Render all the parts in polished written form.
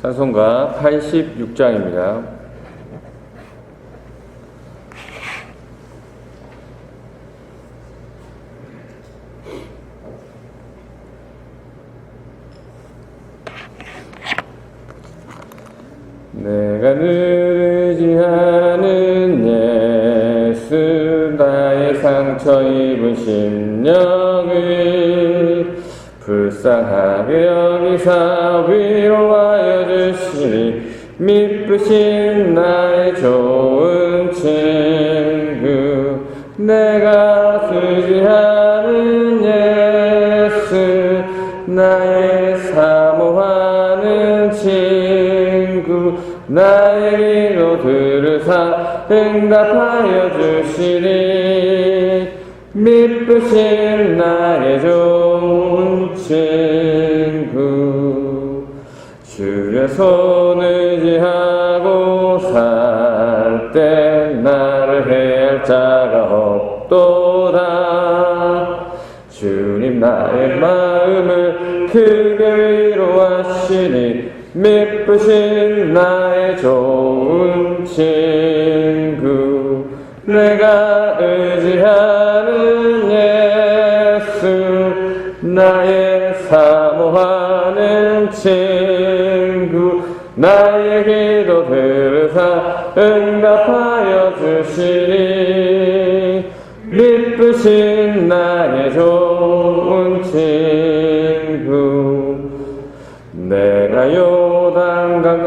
찬송가 86장입니다. 내가 늘 의지하는 예수, 나의 상처 입은 심령을 불쌍하게 여기사 위로하여 주시니, 미쁘신 나의 좋은 친구, 내가 의지하는 예수, 나의 사모하는 친구, 나의 기도 들으사 응답하여 주시니, 미쁘신 나의 좋은 친구. 주의 손 의지하고 살 때 나를 해할 자가 없도다. 주님 나의 마음을 크게 위로하시니, 미쁘신 나의 좋은 친구, 내가 의지하는 예수, 나의 사모하는 친구, 나의 기도 들으사 응답하여 주시니, 미쁘신 나의 좋은 친구. 내가 요단강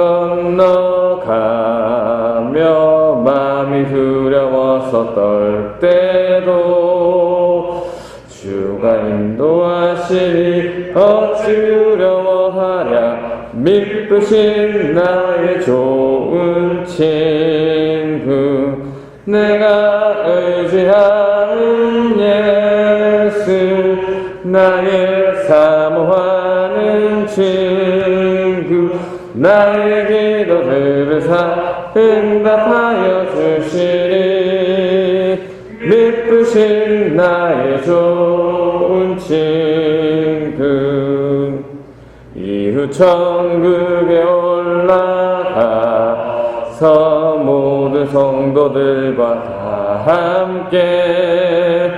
건너가며 마음이 두려워서 떨 때도, 주가 인도하시니 어찌 두려워하랴. 미쁘신 나의 좋은 친구, 내가 의지하는 예수, 나의 사모하는 친구, 나의 기도 들으사 응답하여 주시니, 미쁘신 나의 좋은 친구. 이후 천국에 올라가서 모든 성도들과 다 함께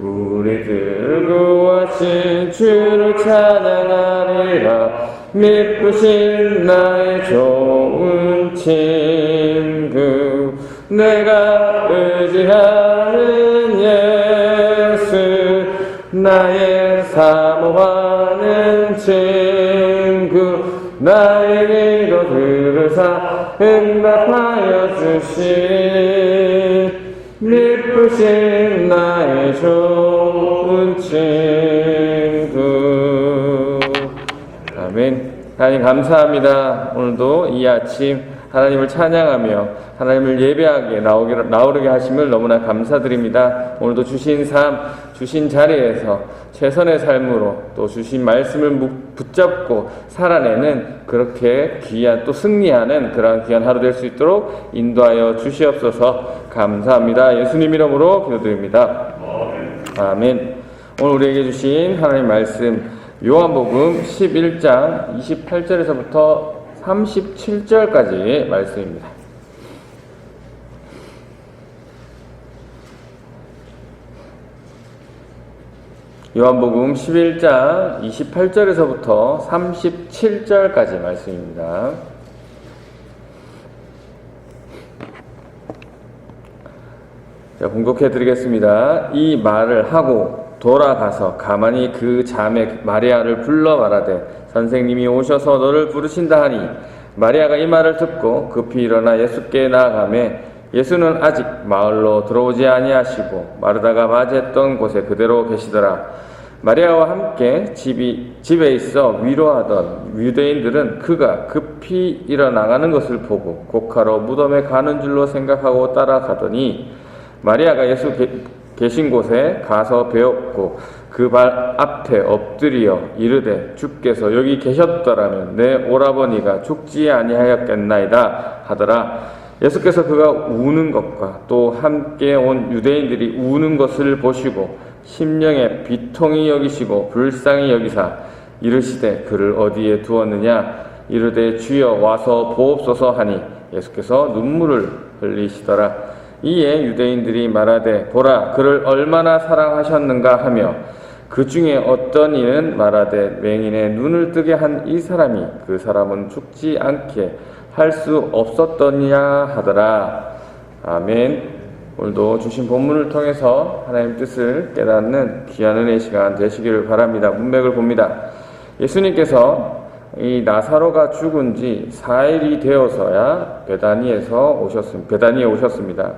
우리들 구하신 주를 찬양하리라. 미쁘신 나의 좋은 친구, 내가 의지하는 예수, 나의 사모하는 친구, 나의 기도 들으사 응답하여 주시니, 미쁘신 나의 좋은 친구. 아멘. 하나님 감사합니다. 오늘도 이 아침 하나님을 찬양하며 하나님을 예배하게 나오게 하심을 너무나 감사드립니다. 오늘도 주신 삶, 주신 자리에서 최선의 삶으로 또 주신 말씀을 붙잡고 살아내는, 그렇게 귀한, 또 승리하는 그러한 귀한 하루 될 수 있도록 인도하여 주시옵소서. 감사합니다. 예수님 이름으로 기도드립니다. 아멘. 오늘 우리에게 주신 하나님 말씀, 요한복음 11장 28절에서부터 37절까지의 말씀입니다. 요한복음 11장 28절에서부터 37절까지 말씀입니다. 자, 봉독해 드리겠습니다. 이 말을 하고 돌아가서 가만히 그 자매 마리아를 불러 말하되, 선생님이 오셔서 너를 부르신다 하니, 마리아가 이 말을 듣고 급히 일어나 예수께 나아가매, 예수는 아직 마을로 들어오지 아니하시고 마르다가 맞이했던 곳에 그대로 계시더라. 마리아와 함께 집에 있어 위로하던 유대인들은 그가 급히 일어나가는 것을 보고 곡하러 무덤에 가는 줄로 생각하고 따라가더니, 마리아가 예수 계신 곳에 가서 배웠고 그 발 앞에 엎드려 이르되, 주께서 여기 계셨더라면 내 오라버니가 죽지 아니하였겠나이다 하더라. 예수께서 그가 우는 것과 또 함께 온 유대인들이 우는 것을 보시고 심령에 비통히 여기시고 불쌍히 여기사 이르시되, 그를 어디에 두었느냐? 이르되 주여 와서 보옵소서 하니 예수께서 눈물을 흘리시더라. 이에 유대인들이 말하되 보라 그를 얼마나 사랑하셨는가 하며 그 중에 어떤 이는 말하되 맹인의 눈을 뜨게 한 이 사람이 그 사람은 죽지 않게 할 수 없었더냐 하더라. 아멘. 오늘도 주신 본문을 통해서 하나님 뜻을 깨닫는 귀한 은혜의 시간 되시기를 바랍니다. 문맥을 봅니다. 예수님께서 이 나사로가 죽은 지 4일이 되어서야 베다니에 오셨습니다.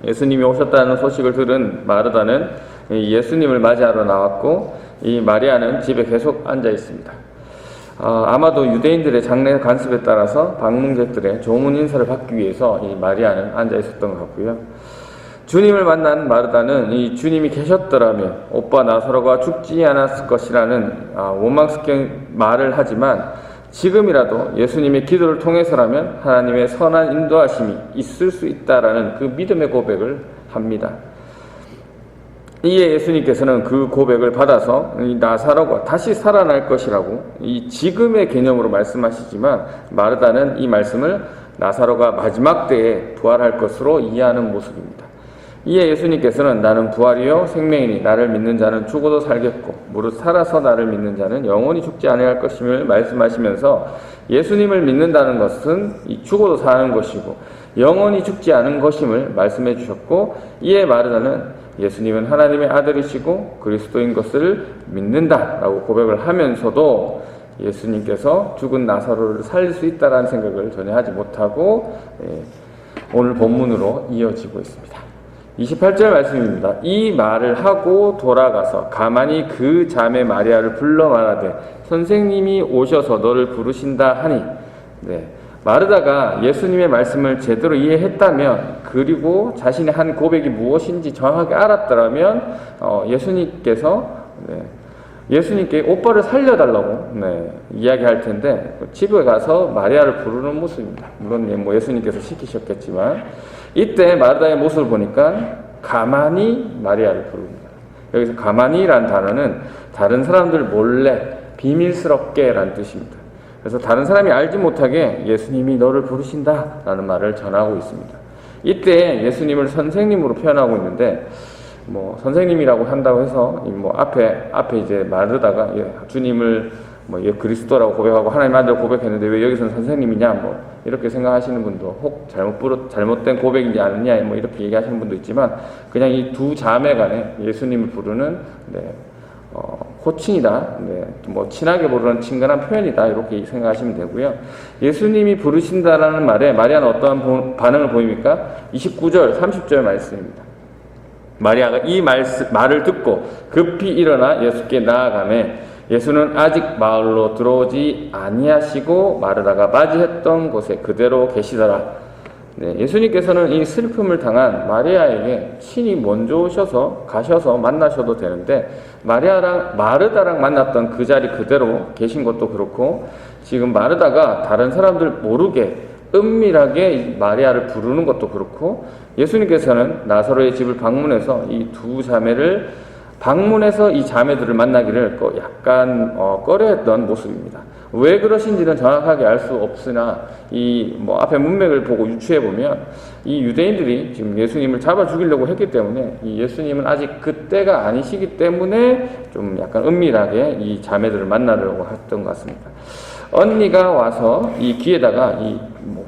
예수님이 오셨다는 소식을 들은 마르다는 예수님을 맞이하러 나왔고 이 마리아는 집에 계속 앉아 있습니다. 아마도 유대인들의 장례 관습에 따라서 방문객들의 조문 인사를 받기 위해서 이 마리아는 앉아 있었던 것 같고요. 주님을 만난 마르다는 이 주님이 계셨더라면 오빠 나사로가 죽지 않았을 것이라는 원망스러운 말을 하지만 지금이라도 예수님의 기도를 통해서라면 하나님의 선한 인도하심이 있을 수 있다라는 그 믿음의 고백을 합니다. 이에 예수님께서는 그 고백을 받아서 이 나사로가 다시 살아날 것이라고 이 지금의 개념으로 말씀하시지만 마르다는 이 말씀을 나사로가 마지막 때에 부활할 것으로 이해하는 모습입니다. 이에 예수님께서는 나는 부활이요 생명이니 나를 믿는 자는 죽어도 살겠고 무릇 살아서 나를 믿는 자는 영원히 죽지 아니할 것임을 말씀하시면서 예수님을 믿는다는 것은 죽어도 사는 것이고 영원히 죽지 않은 것임을 말씀해 주셨고 이에 마르다는 예수님은 하나님의 아들이시고 그리스도인 것을 믿는다라고 고백을 하면서도 예수님께서 죽은 나사로를 살릴 수 있다라는 생각을 전혀 하지 못하고 오늘 본문으로 이어지고 있습니다. 28절 말씀입니다. 이 말을 하고 돌아가서 가만히 그 자매 마리아를 불러 말하되 선생님이 오셔서 너를 부르신다 하니 마르다가 예수님의 말씀을 제대로 이해했다면 그리고 자신의 한 고백이 무엇인지 정확하게 알았더라면 예수님께 오빠를 살려달라고 이야기할 텐데 집에 가서 마리아를 부르는 모습입니다. 물론 예수님께서 시키셨겠지만 이때 마르다의 모습을 보니까 가만히 마리아를 부릅니다. 여기서 가만히라는 단어는 다른 사람들 몰래 비밀스럽게 라는 뜻입니다. 그래서 다른 사람이 알지 못하게 예수님이 너를 부르신다 라는 말을 전하고 있습니다. 이때 예수님을 선생님으로 표현하고 있는데 선생님이라고 한다고 해서 앞에 이제 마르다가 주님을 그리스도라고 고백하고 하나님 아들 고백했는데 왜 여기서는 선생님이냐 이렇게 생각하시는 분도 혹 잘못된 고백이지 않느냐 이렇게 얘기하시는 분도 있지만 그냥 이 두 자매 간에 예수님을 부르는 호칭이다. 친하게 부르는 친근한 표현이다. 이렇게 생각하시면 되고요. 예수님이 부르신다라는 말에 마리아는 어떠한 반응을 보입니까? 29절, 30절 말씀입니다. 마리아가 이 말을 듣고 급히 일어나 예수께 나아가매 예수는 아직 마을로 들어오지 아니하시고 마르다가 맞이했던 곳에 그대로 계시더라. 예수님께서는 이 슬픔을 당한 마리아에게 친히 먼저 가셔서 만나셔도 되는데 마르다랑 만났던 그 자리 그대로 계신 것도 그렇고 지금 마르다가 다른 사람들 모르게 은밀하게 마리아를 부르는 것도 그렇고 예수님께서는 나사로의 집을 방문해서 이 두 자매를 방문해서 이 자매들을 만나기를 약간 꺼려했던 모습입니다. 왜 그러신지는 정확하게 알 수 없으나 앞에 문맥을 보고 유추해 보면 이 유대인들이 지금 예수님을 잡아 죽이려고 했기 때문에 이 예수님은 아직 그때가 아니시기 때문에 좀 약간 은밀하게 이 자매들을 만나려고 했던 것 같습니다. 언니가 와서 이 귀에다가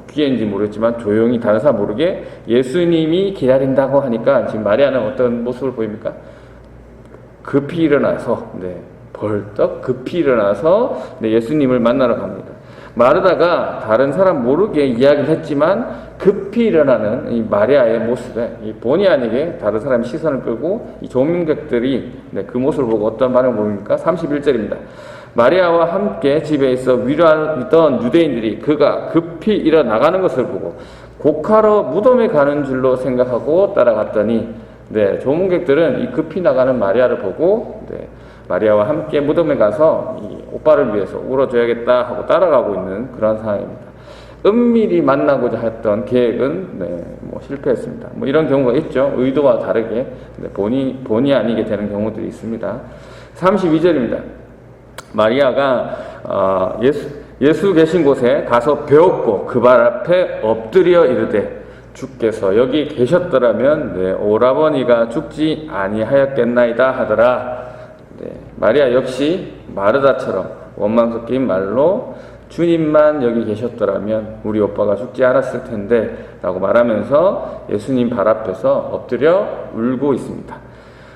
귀에인지 모르겠지만 조용히 다른 사람 모르게 예수님이 기다린다고 하니까 지금 마리아는 어떤 모습을 보입니까? 급히 일어나서 벌떡 급히 일어나서 예수님을 만나러 갑니다. 마르다가 다른 사람 모르게 이야기를 했지만 급히 일어나는 이 마리아의 모습에 본의 아니게 다른 사람의 시선을 끌고 이 조문객들이 그 모습을 보고 어떤 반응을 보입니까? 31절입니다. 마리아와 함께 집에 있어 위로하던 유대인들이 그가 급히 일어나가는 것을 보고 곡하러 무덤에 가는 줄로 생각하고 따라갔더니 조문객들은 이 급히 나가는 마리아를 보고 마리아와 함께 무덤에 가서 이 오빠를 위해서 울어줘야겠다 하고 따라가고 있는 그런 상황입니다. 은밀히 만나고자 했던 계획은 실패했습니다. 이런 경우가 있죠. 의도와 다르게 본의 아니게 되는 경우들이 있습니다. 32절입니다. 마리아가 예수 계신 곳에 가서 배웠고 그 발 앞에 엎드려 이르되 주께서 여기 계셨더라면 내 오라버니가 죽지 아니하였겠나이다 하더라. 네, 마리아 역시 마르다처럼 원망 섞인 말로 주님만 여기 계셨더라면 우리 오빠가 죽지 않았을 텐데 라고 말하면서 예수님 발 앞에서 엎드려 울고 있습니다.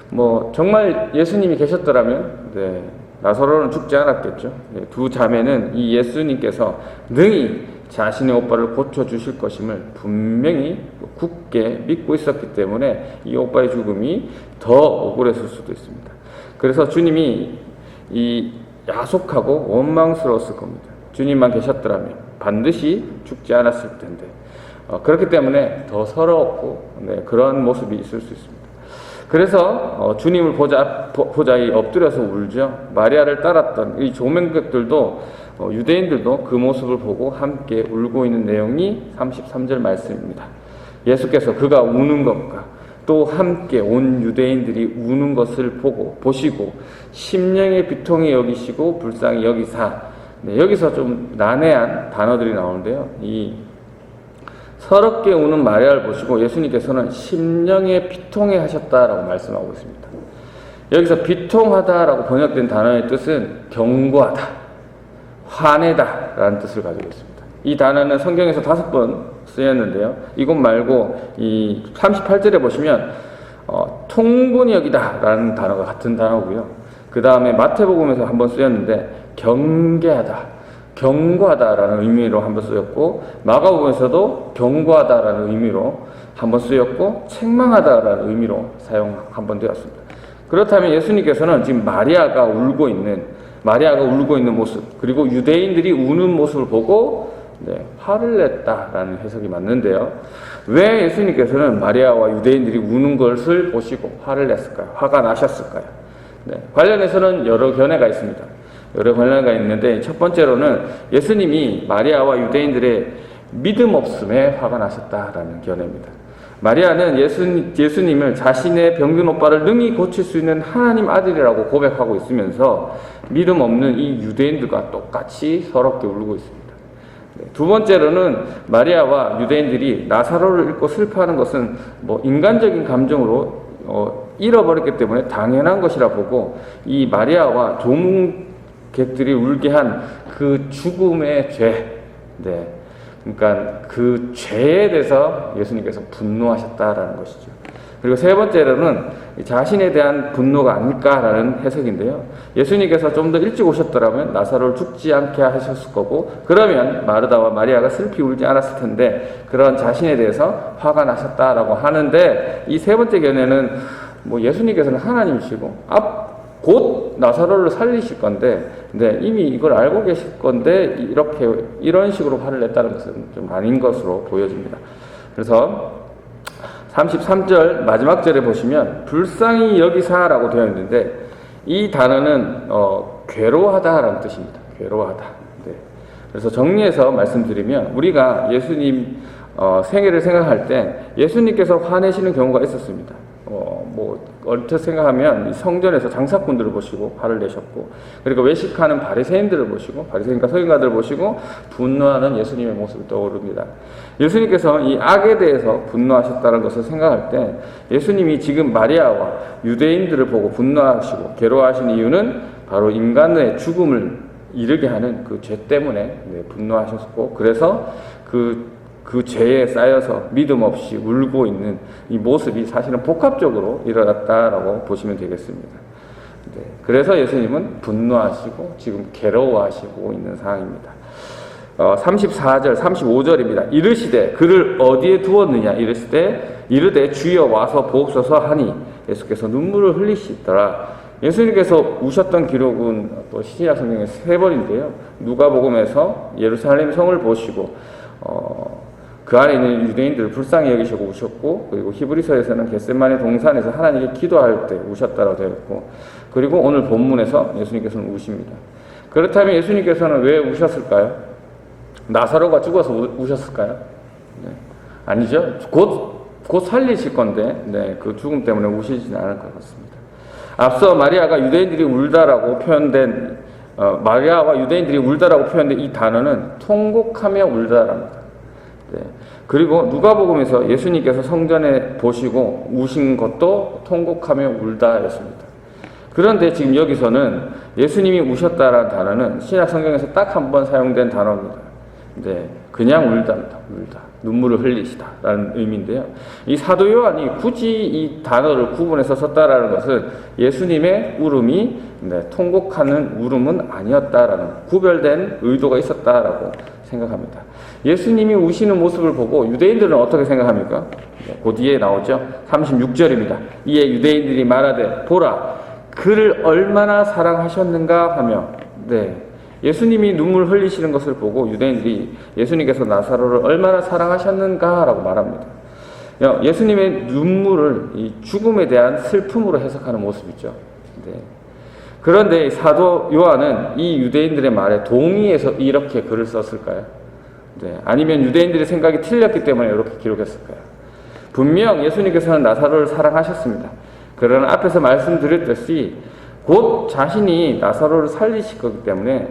뭐 정말 예수님이 계셨더라면 나사로는 죽지 않았겠죠. 두 자매는 이 예수님께서 능히 자신의 오빠를 고쳐주실 것임을 분명히 굳게 믿고 있었기 때문에 이 오빠의 죽음이 더 억울했을 수도 있습니다. 그래서 주님이 이 야속하고 원망스러웠을 겁니다. 주님만 계셨더라면 반드시 죽지 않았을 텐데 그렇기 때문에 더 서러웠고 그런 모습이 있을 수 있습니다. 그래서 주님을 보자 엎드려서 울죠. 마리아를 따랐던 이 조명객들도 유대인들도 그 모습을 보고 함께 울고 있는 내용이 33절 말씀입니다. 예수께서 그가 우는 것과 또 함께 온 유대인들이 우는 것을 보시고 심령의 비통이 여기시고 불쌍히 여기사. 여기서 좀 난해한 단어들이 나오는데요. 이 서럽게 우는 마리아를 보시고 예수님께서는 심령의 비통해 하셨다라고 말씀하고 있습니다. 여기서 비통하다라고 번역된 단어의 뜻은 경고하다, 화내다 라는 뜻을 가지고 있습니다. 이 단어는 성경에서 5번 쓰였는데요. 이것 말고 이 38절에 보시면 통분이 여기다 라는 단어가 같은 단어고요. 그 다음에 마태복음에서 한번 쓰였는데 경고하다라는 의미로 한번 쓰였고, 마가복음에서도 경고하다라는 의미로 한번 쓰였고, 책망하다라는 의미로 사용 한번 되었습니다. 그렇다면 예수님께서는 지금 마리아가 울고 있는 모습, 그리고 유대인들이 우는 모습을 보고 화를 냈다라는 해석이 맞는데요. 왜 예수님께서는 마리아와 유대인들이 우는 것을 보시고 화를 냈을까요? 화가 나셨을까요? 관련해서는 여러 견해가 있습니다. 여러 견해가 있는데, 첫 번째로는 예수님이 마리아와 유대인들의 믿음 없음에 화가 나셨다라는 견해입니다. 마리아는 예수님을 자신의 병든 오빠를 능히 고칠 수 있는 하나님 아들이라고 고백하고 있으면서 믿음 없는 이 유대인들과 똑같이 서럽게 울고 있습니다. 두 번째로는 마리아와 유대인들이 나사로를 잃고 슬퍼하는 것은 인간적인 감정으로 잃어버렸기 때문에 당연한 것이라 보고, 이 마리아와 조문객들이 울게 한 그 죽음의 죄, 그러니까 그 죄에 대해서 예수님께서 분노하셨다라는 것이죠. 그리고 세 번째로는 자신에 대한 분노가 아닐까라는 해석인데요. 예수님께서 좀 더 일찍 오셨더라면 나사로를 죽지 않게 하셨을 거고, 그러면 마르다와 마리아가 슬피 울지 않았을 텐데, 그런 자신에 대해서 화가 나셨다라고 하는데, 이 세 번째 견해는 예수님께서는 하나님이시고 곧 나사로를 살리실 건데, 이미 이걸 알고 계실 건데 이런 식으로 화를 냈다는 것은 좀 아닌 것으로 보여집니다. 그래서 33절 마지막 절에 보시면 불쌍히 여기사라고 되어 있는데, 이 단어는 괴로워하다라는 뜻입니다. 괴로워하다. 그래서 정리해서 말씀드리면, 우리가 예수님 생애를 생각할 때 예수님께서 화내시는 경우가 있었습니다. 얼핏 생각하면 성전에서 장사꾼들을 보시고 화를 내셨고, 그리고 외식하는 바리새인들을 보시고, 바리새인과 서기관들을 보시고 분노하는 예수님의 모습이 떠오릅니다. 예수님께서 이 악에 대해서 분노하셨다는 것을 생각할 때, 예수님이 지금 마리아와 유대인들을 보고 분노하시고 괴로워하신 이유는 바로 인간의 죽음을 이르게 하는 그 죄 때문에 분노하셨고, 그래서 그 죄에 쌓여서 믿음 없이 울고 있는 이 모습이 사실은 복합적으로 일어났다라고 보시면 되겠습니다. 그래서 예수님은 분노하시고 지금 괴로워하시고 있는 상황입니다. 34절, 35절입니다. 이르시되 그를 어디에 두었느냐 이르되 주여 와서 보옵소서 하니 예수께서 눈물을 흘리시더라. 예수님께서 우셨던 기록은 또 신약 성경에 3번인데요. 누가복음에서 예루살렘 성을 보시고 그 안에 있는 유대인들을 불쌍히 여기시고 우셨고, 그리고 히브리서에서는 겟세마네 동산에서 하나님께 기도할 때 우셨다라고 되어 있고, 그리고 오늘 본문에서 예수님께서는 우십니다. 그렇다면 예수님께서는 왜 우셨을까요? 나사로가 죽어서 우셨을까요? 아니죠. 곧 살리실 건데 그 죽음 때문에 우시지는 않을 것 같습니다. 앞서 마리아가 유대인들이 울다라고 표현된 마리아와 유대인들이 울다라고 표현된 이 단어는 통곡하며 울다랍니다. 네. 그리고 누가복음에서 예수님께서 성전에 보시고 우신 것도 통곡하며 울다였습니다. 그런데 지금 여기서는 예수님이 우셨다라는 단어는 신약 성경에서 딱 한 번 사용된 단어입니다. 네, 그냥 울답니다. 울다. 눈물을 흘리시다라는 의미인데요. 이 사도 요한이 굳이 이 단어를 구분해서 썼다라는 것은 예수님의 울음이 통곡하는 울음은 아니었다라는 구별된 의도가 있었다라고 생각합니다. 예수님이 우시는 모습을 보고 유대인들은 어떻게 생각합니까? 그 뒤에 나오죠. 36절입니다. 이에 유대인들이 말하되 보라 그를 얼마나 사랑하셨는가 하며 예수님이 눈물 흘리시는 것을 보고 유대인들이 예수님께서 나사로를 얼마나 사랑하셨는가 라고 말합니다. 예수님의 눈물을 이 죽음에 대한 슬픔으로 해석하는 모습이죠. 그런데 사도 요한은 이 유대인들의 말에 동의해서 이렇게 글을 썼을까요? 아니면 유대인들의 생각이 틀렸기 때문에 이렇게 기록했을까요? 분명 예수님께서는 나사로를 사랑하셨습니다. 그러나 앞에서 말씀드렸듯이 곧 자신이 나사로를 살리실 거기 때문에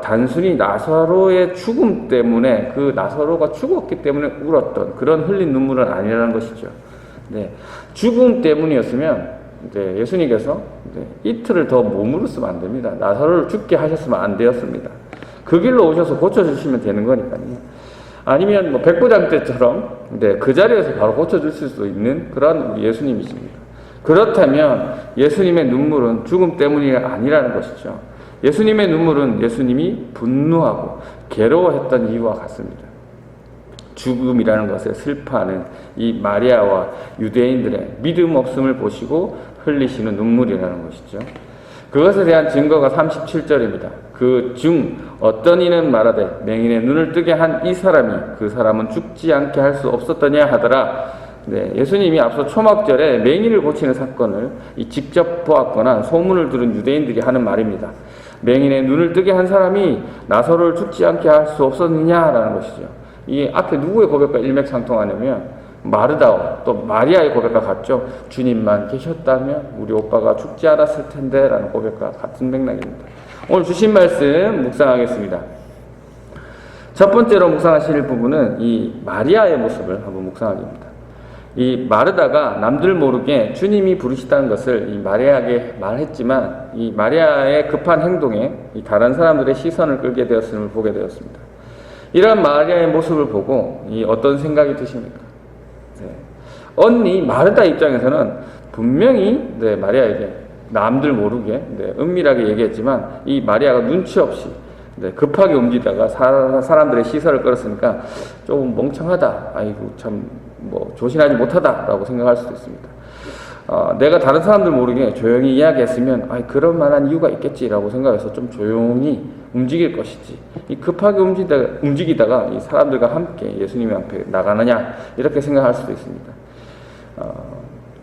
단순히 나사로의 죽음 때문에 그 나사로가 죽었기 때문에 울었던 그런 흘린 눈물은 아니라는 것이죠. 죽음 때문이었으면 예수님께서 이틀을 더 머무르시면 안 됩니다. 나사로를 죽게 하셨으면 안 되었습니다. 그 길로 오셔서 고쳐주시면 되는 거니까요. 아니면 백부장 때처럼 그 자리에서 바로 고쳐주실 수 있는 그런 우리 예수님이십니다. 그렇다면 예수님의 눈물은 죽음 때문이 아니라는 것이죠. 예수님의 눈물은 예수님이 분노하고 괴로워했던 이유와 같습니다. 죽음이라는 것에 슬퍼하는 이 마리아와 유대인들의 믿음 없음을 보시고 흘리시는 눈물이라는 것이죠. 그것에 대한 증거가 37절입니다. 그 중 어떤 이는 말하되 맹인의 눈을 뜨게 한 이 사람이 그 사람은 죽지 않게 할 수 없었더냐 하더라. 예수님이 앞서 초막절에 맹인을 고치는 사건을 직접 보았거나 소문을 들은 유대인들이 하는 말입니다. 맹인의 눈을 뜨게 한 사람이 나사로를 죽지 않게 할 수 없었느냐라는 것이죠. 이 앞에 누구의 고백과 일맥상통하냐면 마르다와 또 마리아의 고백과 같죠. 주님만 계셨다면 우리 오빠가 죽지 않았을 텐데 라는 고백과 같은 맥락입니다. 오늘 주신 말씀 묵상하겠습니다. 첫 번째로 묵상하실 부분은 이 마리아의 모습을 한번 묵상하겠습니다. 이 마르다가 남들 모르게 주님이 부르시다는 것을 이 마리아에게 말했지만 이 마리아의 급한 행동에 이 다른 사람들의 시선을 끌게 되었음을 보게 되었습니다. 이러한 마리아의 모습을 보고 이 어떤 생각이 드십니까? 언니 마르다 입장에서는 분명히 마리아에게 남들 모르게 은밀하게 얘기했지만 이 마리아가 눈치 없이 급하게 움직이다가 사람들의 시선을 끌었으니까 조금 멍청하다, 아이고 참 조신하지 못하다라고 생각할 수도 있습니다. 내가 다른 사람들 모르게 조용히 이야기했으면 그런 만한 이유가 있겠지라고 생각해서 좀 조용히 움직일 것이지, 이 급하게 움직이다가 이 사람들과 함께 예수님 앞에 나가느냐 이렇게 생각할 수도 있습니다.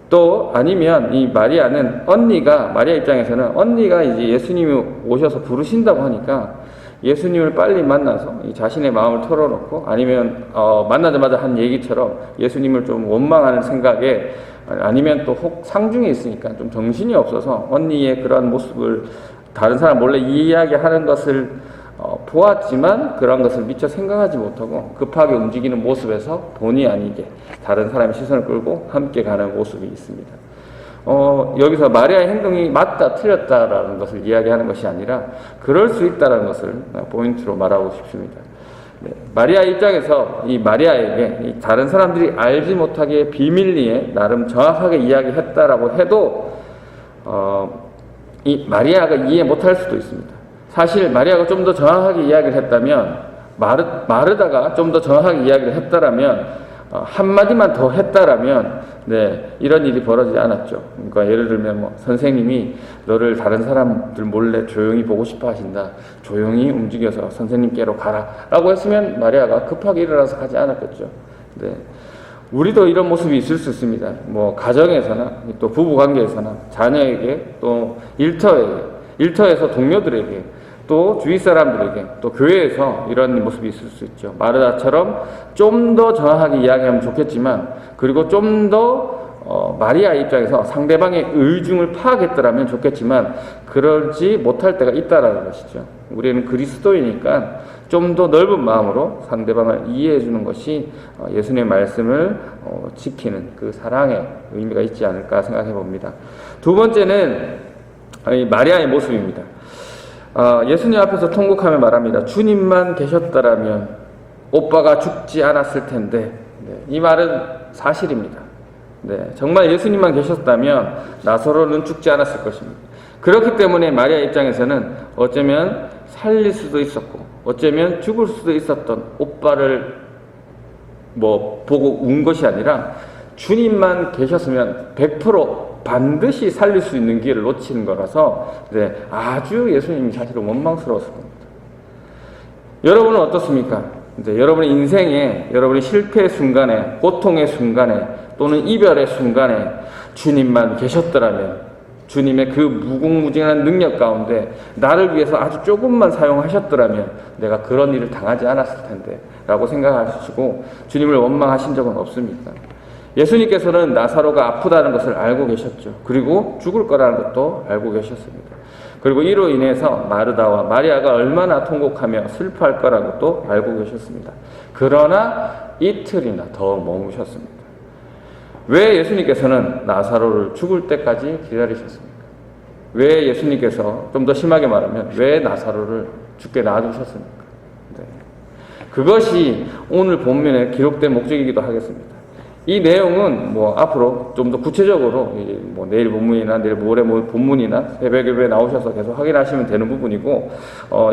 또 아니면 이 마리아 입장에서는 언니가 이제 예수님이 오셔서 부르신다고 하니까 예수님을 빨리 만나서 자신의 마음을 털어놓고 아니면 만나자마자 한 얘기처럼 예수님을 좀 원망하는 생각에, 아니면 또 혹 상중에 있으니까 좀 정신이 없어서 언니의 그런 모습을 다른 사람 몰래 이야기하는 것을 보았지만 그런 것을 미처 생각하지 못하고 급하게 움직이는 모습에서 본의 아니게 다른 사람의 시선을 끌고 함께 가는 모습이 있습니다. 여기서 마리아의 행동이 맞다 틀렸다라는 것을 이야기하는 것이 아니라 그럴 수 있다는 것을 포인트로 말하고 싶습니다. 마리아 입장에서 이 마리아에게 다른 사람들이 알지 못하게 비밀리에 나름 정확하게 이야기했다라고 해도 이 마리아가 이해 못할 수도 있습니다. 사실 마리아가 좀 더 정확하게 이야기를 했다면, 마르다가 좀 더 정확하게 이야기를 했다라면, 한마디만 더 했다라면 이런 일이 벌어지지 않았죠. 그러니까 예를 들면 선생님이 너를 다른 사람들 몰래 조용히 보고 싶어 하신다, 조용히 움직여서 선생님께로 가라 라고 했으면 마리아가 급하게 일어나서 가지 않았겠죠. 우리도 이런 모습이 있을 수 있습니다. 가정에서나 또 부부관계에서나 자녀에게 또 일터에서 동료들에게 또 주위 사람들에게 또 교회에서 이런 모습이 있을 수 있죠. 마르다처럼 좀 더 정확하게 이야기하면 좋겠지만, 그리고 좀 더 마리아의 입장에서 상대방의 의중을 파악했더라면 좋겠지만 그러지 못할 때가 있다라는 것이죠. 우리는 그리스도이니까 좀 더 넓은 마음으로 상대방을 이해해 주는 것이 예수님의 말씀을 지키는 그 사랑의 의미가 있지 않을까 생각해 봅니다. 두 번째는 마리아의 모습입니다. 예수님 앞에서 통곡하며 말합니다. 주님만 계셨더라면 오빠가 죽지 않았을 텐데. 네, 이 말은 사실입니다. 네, 정말 예수님만 계셨다면 나사로는 죽지 않았을 것입니다. 그렇기 때문에 마리아 입장에서는 어쩌면 살릴 수도 있었고 어쩌면 죽을 수도 있었던 오빠를 보고 운 것이 아니라 주님만 계셨으면 100% 반드시 살릴 수 있는 기회를 놓치는 거라서 네, 아주 예수님이 사실은 원망스러웠을 겁니다. 여러분은 어떻습니까? 이제 여러분의 인생에, 여러분의 실패의 순간에, 고통의 순간에, 또는 이별의 순간에 주님만 계셨더라면, 주님의 그 무궁무진한 능력 가운데 나를 위해서 아주 조금만 사용하셨더라면 내가 그런 일을 당하지 않았을 텐데 라고 생각하시고 주님을 원망하신 적은 없습니까? 예수님께서는 나사로가 아프다는 것을 알고 계셨죠. 그리고 죽을 거라는 것도 알고 계셨습니다. 그리고 이로 인해서 마르다와 마리아가 얼마나 통곡하며 슬퍼할 거라고 또 알고 계셨습니다. 그러나 이틀이나 더 머무셨습니다. 왜 예수님께서는 나사로를 죽을 때까지 기다리셨습니까? 왜 예수님께서 좀 더 심하게 말하면 왜 나사로를 죽게 놔두셨습니까? 네. 그것이 오늘 본문에 기록된 목적이기도 하겠습니다. 이 내용은 앞으로 좀 더 구체적으로 내일 본문이나 내일 모레 본문이나 새벽 예배에 나오셔서 계속 확인하시면 되는 부분이고,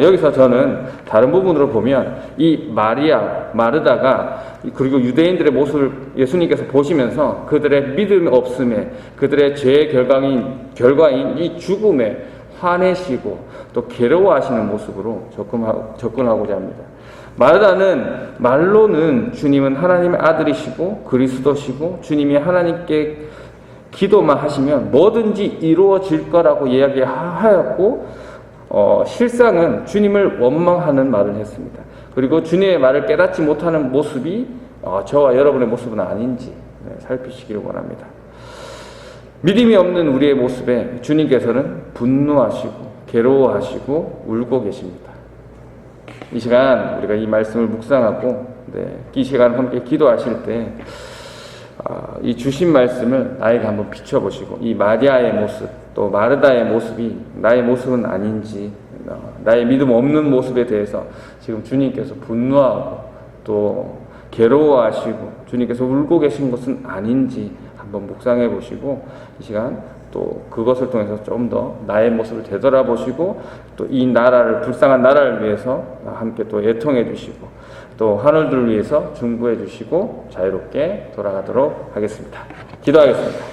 여기서 저는 다른 부분으로 보면 이 마리아, 마르다가 그리고 유대인들의 모습을 예수님께서 보시면서 그들의 믿음 없음에, 그들의 죄의 결과인 이 죽음에 화내시고 또 괴로워하시는 모습으로 접근하고자 합니다. 마르다는 말로는 주님은 하나님의 아들이시고 그리스도시고 주님이 하나님께 기도만 하시면 뭐든지 이루어질 거라고 이야기하였고, 실상은 주님을 원망하는 말을 했습니다. 그리고 주님의 말을 깨닫지 못하는 모습이 저와 여러분의 모습은 아닌지 살피시기를 원합니다. 믿음이 없는 우리의 모습에 주님께서는 분노하시고 괴로워하시고 울고 계십니다. 이 시간 우리가 이 말씀을 묵상하고 이 시간 함께 기도하실 때 이 주신 말씀을 나에게 한번 비춰보시고 이 마리아의 모습 또 마르다의 모습이 나의 모습은 아닌지, 나의 믿음 없는 모습에 대해서 지금 주님께서 분노하고 또 괴로워하시고 주님께서 울고 계신 것은 아닌지 한번 묵상해 보시고 이 시간 또 그것을 통해서 좀 더 나의 모습을 되돌아보시고 또 이 나라를, 불쌍한 나라를 위해서 함께 또 애통해 주시고 또 하늘들을 위해서 중보해 주시고 자유롭게 돌아가도록 하겠습니다. 기도하겠습니다.